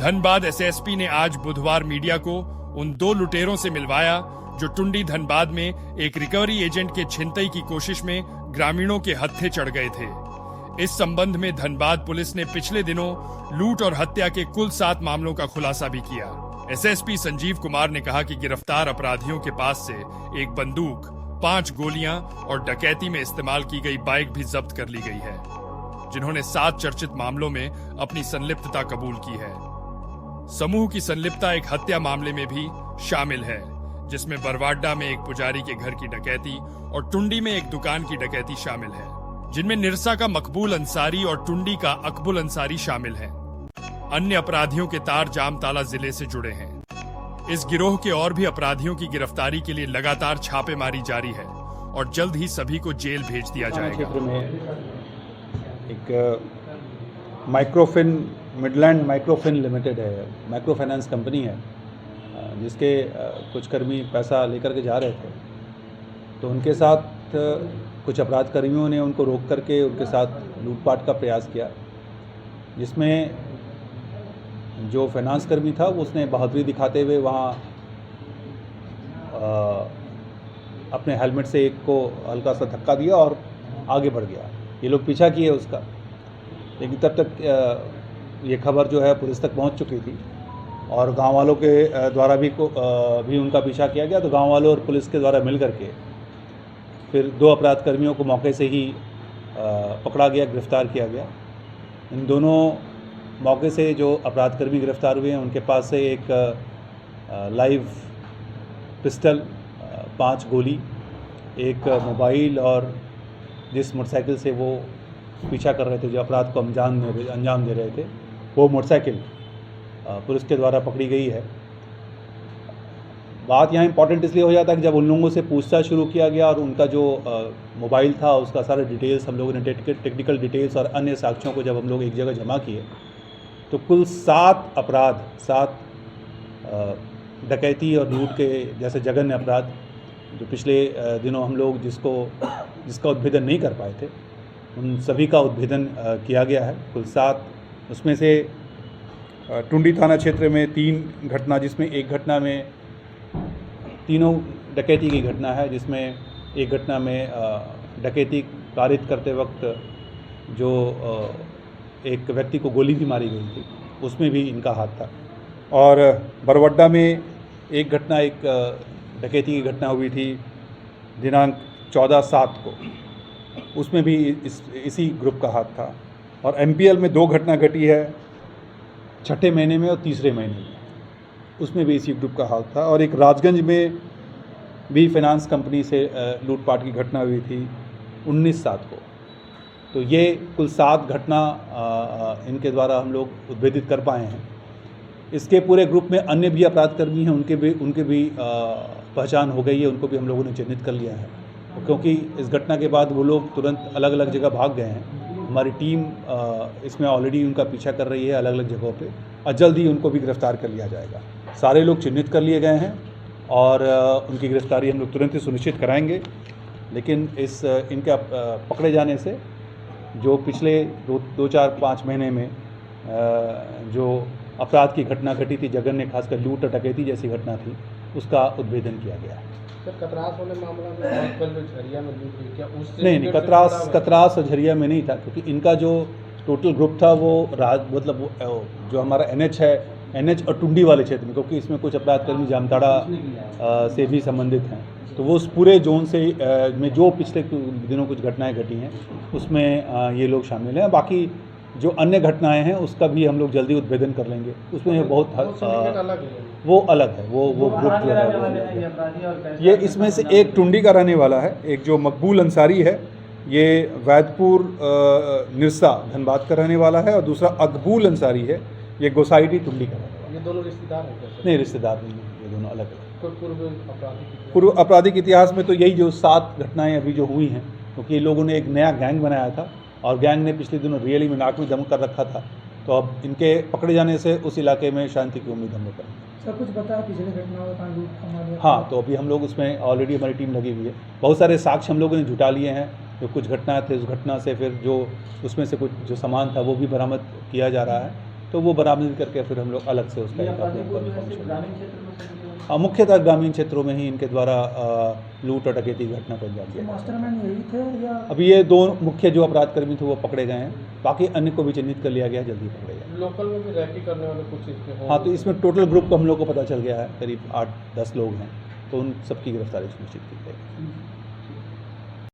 Dhanbad SSP ने आज बुधवार मीडिया को उन 2 लुटेरों से मिलवाया जो टुंडी धनबाद में एक रिकवरी एजेंट के छिनतई की कोशिश में ग्रामीणों के हत्थे चढ़ गए थे। इस संबंध में धनबाद पुलिस ने पिछले दिनों लूट और हत्या के कुल 7 मामलों का खुलासा भी किया। एसएसपी संजीव कुमार ने कहा कि गिरफ्तार अपराधियों के पास से एक बंदूक, 5 गोलियां और डकैती में इस्तेमाल की गई बाइक भी जब्त कर ली गई है, जिन्होंने 7 चर्चित मामलों में अपनी संलिप्तता कबूल की है। समूह की संलिप्तता एक हत्या मामले में भी शामिल है, जिसमें बरवाडा में एक पुजारी के घर की डकैती और टुंडी में एक दुकान की डकैती शामिल है, जिनमें निरसा का मकबूल अंसारी और टुंडी का अकबुल अंसारी शामिल हैं। अन्य अपराधियों के तार जामताला जिले से जुड़े हैं। इस गिरोह के और भी अपराधियों की गिरफ्तारी के लिए लगातार छापेमारी जारी है और जल्द ही सभी को जेल भेज दिया जाएगा। क्षेत्र में एक माइक्रोफिन मिडलैंड माइक्रोफिन लिमिटेड है, माइक्रो फाइनेंस कंपनी है, जिसके कुछ कर्मी पैसा लेकर के जा रहे थे, तो उनके साथ कुछ अपराध कर्मियों ने उनको रोक करके उनके साथ लूटपाट का प्रयास किया, जिसमें जो फाइनेंस कर्मी था उसने बहादुरी दिखाते हुए वहाँ अपने हेलमेट से एक को हल्का सा धक्का दिया और आगे बढ़ गया। ये लोग पीछा किए उसका, लेकिन तब तक ये खबर जो है पुलिस तक पहुंच चुकी थी और गांव वालों के द्वारा भी उनका पीछा किया गया। तो गांव वालों और पुलिस के द्वारा मिल करके फिर 2 अपराध कर्मियों को मौके से ही पकड़ा गया, गिरफ्तार किया गया। इन दोनों मौके से जो अपराध कर्मी गिरफ्तार हुए हैं उनके पास से एक लाइव पिस्टल, 5 गोली, एक मोबाइल और जिस मोटरसाइकिल से वो पीछा कर रहे थे, जो अपराध को अंजाम दे रहे थे, वो मोटरसाइकिल पुलिस के द्वारा पकड़ी गई है। बात यहाँ इंपॉर्टेंट इसलिए हो जाता है कि जब उन लोगों से पूछताछ शुरू किया गया और उनका जो मोबाइल था उसका सारे डिटेल्स हम लोगों ने टेक्निकल डिटेल्स और अन्य साक्ष्यों को जब हम लोग एक जगह जमा किए, तो कुल 7 अपराध, 7 डकैती और लूट के जैसे जघन्य अपराध जो पिछले दिनों हम लोग जिसका उद्भेदन नहीं कर पाए थे, उन सभी का उद्भेदन किया गया है। कुल 7, उसमें से टुंडी थाना क्षेत्र में 3 घटना, जिसमें एक घटना में तीनों डकैती की घटना है, जिसमें एक घटना में डकैती कारित करते वक्त जो एक व्यक्ति को गोली भी मारी गई थी, उसमें भी इनका हाथ था। और बरवाडा में एक घटना, एक डकैती की घटना हुई थी दिनांक 14/7 को, उसमें भी इसी ग्रुप का हाथ था। और एमपीएल में 2 घटना घटी है, 6ठे महीने में और 3रे महीने में, उसमें भी इसी ग्रुप का हाथ था। और एक राजगंज में भी फाइनेंस कंपनी से लूटपाट की घटना हुई थी 19/7 को। तो ये कुल 7 घटना इनके द्वारा हम लोग उद्भेदित कर पाए हैं। इसके पूरे ग्रुप में अन्य भी अपराधकर्मी हैं, उनके भी पहचान हो गई है, उनको भी हम लोगों ने चिन्हित कर लिया है, क्योंकि इस घटना के बाद वो लोग तुरंत अलग अलग जगह भाग गए हैं। हमारी टीम इसमें ऑलरेडी उनका पीछा कर रही है अलग अलग जगहों पे, और जल्द ही उनको भी गिरफ्तार कर लिया जाएगा। सारे लोग चिन्हित कर लिए गए हैं और उनकी गिरफ्तारी हम लोग तुरंत ही सुनिश्चित कराएंगे। लेकिन इनके पकड़े जाने से जो पिछले 2-4-5 महीने में जो अपराध की घटना घटी थी, जघन्य, खासकर लूट और डकैती जैसी घटना थी, उसका उद्भेदन किया गया है। सर, कतरास वाले मामला में कल झरिया में लूट हुई, क्या उससे नहीं, कतरास और झरिया में नहीं था, क्योंकि इनका जो टोटल ग्रुप था वो मतलब जो हमारा एनएच है, एनएच और टुंडी वाले क्षेत्र में, क्योंकि इसमें कुछ अपराधकर्मी जामताड़ा से भी संबंधित हैं, तो वो उस पूरे जोन से में जो पिछले दिनों कुछ घटनाएं घटी हैं उसमें ये लोग शामिल हैं। बाकी जो अन्य घटनाएं हैं उसका भी हम लोग जल्दी उद्भेदन कर लेंगे। उसमें बहुत वो अलग है, वो ग्रुप जो है ये इसमें से एक टुंडी का रहने वाला है, एक जो मकबूल अंसारी है ये वैदपुर निरसा धनबाद का रहने वाला है, और दूसरा अकबूल अंसारी है, ये गोसाइडी टुंडी का रहने वाला है। ये दोनों रिश्तेदार हैं क्या? नहीं, रिश्तेदार नहीं है, ये दोनों अलग अलग। पूर्व आपराधिक इतिहास में तो यही जो 7 घटनाएं अभी जो हुई हैं, क्योंकि लोगों ने एक नया गैंग बनाया था और गैंग ने पिछले दिनों रियली में नाक में दम कर रखा था, तो अब इनके पकड़े जाने से उस इलाके में शांति की उम्मीद हम लोग करेंगे। सर, कुछ बताया पिछले घटनाओं का लूट? हाँ, तो अभी हम लोग उसमें ऑलरेडी हमारी टीम लगी हुई है। बहुत सारे साक्ष्य हम लोगों ने जुटा लिए हैं, जो कुछ घटनाएं थे उस घटना से फिर जो उसमें से कुछ जो सामान था वो भी बरामद किया जा रहा है, तो वो बरामद करके फिर हम लोग अलग से उसका ये एक अपराधी को जो है काम सिर्फ शुरू ग्रामीण क्षेत्र में सक्रिय हाँ, मुख्यतः ग्रामीण क्षेत्रों में ही इनके द्वारा लूट और डकैती की घटना को अंजाम तो दिया गया। मास्टरमाइंड यही थे या अभी ये दो मुख्य जो अपराधकर्मी थे वो पकड़े गए हैं, बाकी अन्य को भी चिन्हित कर लिया गया है, जल्दी पकड़े गए। लोकल में भी रैकी करने वाले कुछ इसके होंगे। हाँ, तो इसमें टोटल ग्रुप को हम लोग को पता चल गया है, करीब 8-10 लोग हैं, तो उन सबकी गिरफ्तारी सुनिश्चित की जाएगी।